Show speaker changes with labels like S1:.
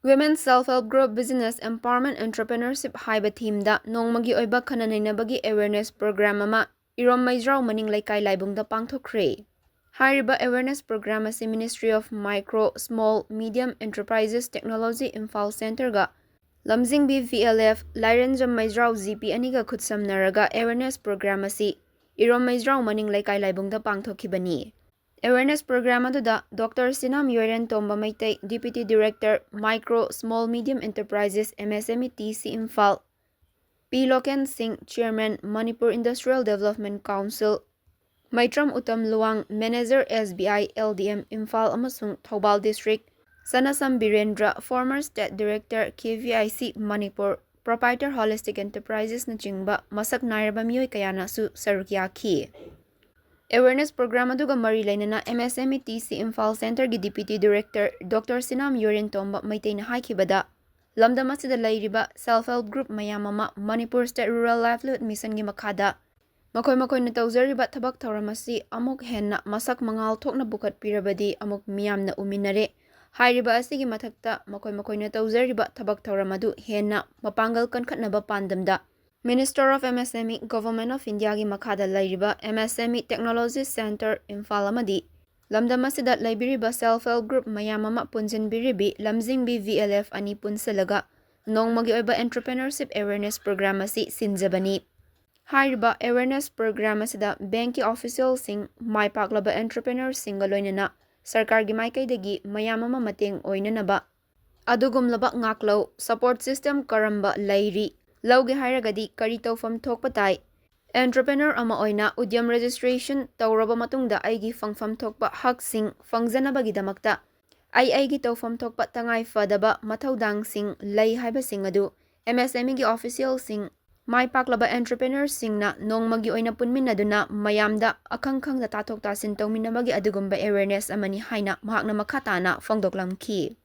S1: Women's Self-Help Group Business Empowerment Entrepreneurship haiba theme nongmagi oiba khana neinabagi awareness program ama Irom Meijro Maning leikai Laibung pangthokhre. Hairiba awareness program asi Ministry of Micro, Small, Medium Enterprises Technology Imphal Center ga Lamjingbi VLF Lairenjam Meijro GP Aniga khutsamanaraga awareness program asi Irom Meijro Maning leikai Laibung pangthokhibani. Awareness program aduda Dr. Sinam Yoren Tomba Maitai, Deputy Director, Micro, Small, Medium Enterprises, MSME TC Imphal, P. Loken Singh, Chairman, Manipur Industrial Development Council, Maitram Uttam Luang, Manager SBI LDM Imphal amasung Thoubal District, Sanasam Birendra, former State Director, KVIC Manipur, Proprietor Holistic Enterprises na chingba, masak nairaba miyoy kayana su sarukyaki. Awareness program aduga mari lainana MSME TC Imphal Center gi Deputy Director Dr. Sinam Yoren Tomba Maitai na haikibada lamdam asida lairiba self-help group mayam ama Manipur State Rural Livelihood Mission gi makhada makoy na tawzariba thabak thawramasi amuk henna masak mangal thokna bukat pirabadi amuk miyamna uminare hairiba asigi mathakta makoy na tawzariba thabak thawramadu henna mapangal khatnaba pandamda Minister of MSME Government of India gi makhada lairiba MSME Technology Center Imphal amadi lamdam asida laibiriba self-help group mayam ama punjinbiribi Lamjingbi VLF ani punsalaga nongmagi oiba entrepreneurship awareness program asi sinjabani. Hairiba awareness program asida banki official sing maipaklaba entrepreneurs singa loinana sarkar gi maikaidagi mayam ama mateng oinanaba adugumlaba ngaklo support system karamba lairi Lauge hairagadi kari tawfam thokpa tai. Entrepreneur ama oina udyam registration tawraba matungda aigi fangfam thokpa haksing fangjanabagidamagta aigi tawfam thokpa tangai fadaba mathaudang sing lei haiba sing adu MSME gi official sing mai paklaba entrepreneur sing na nongmagi oina punminaduna mayamda akhangkhangda tathok tasin tawminabagi adugumba awareness amani haina mahakna makhatana fangdoklamki.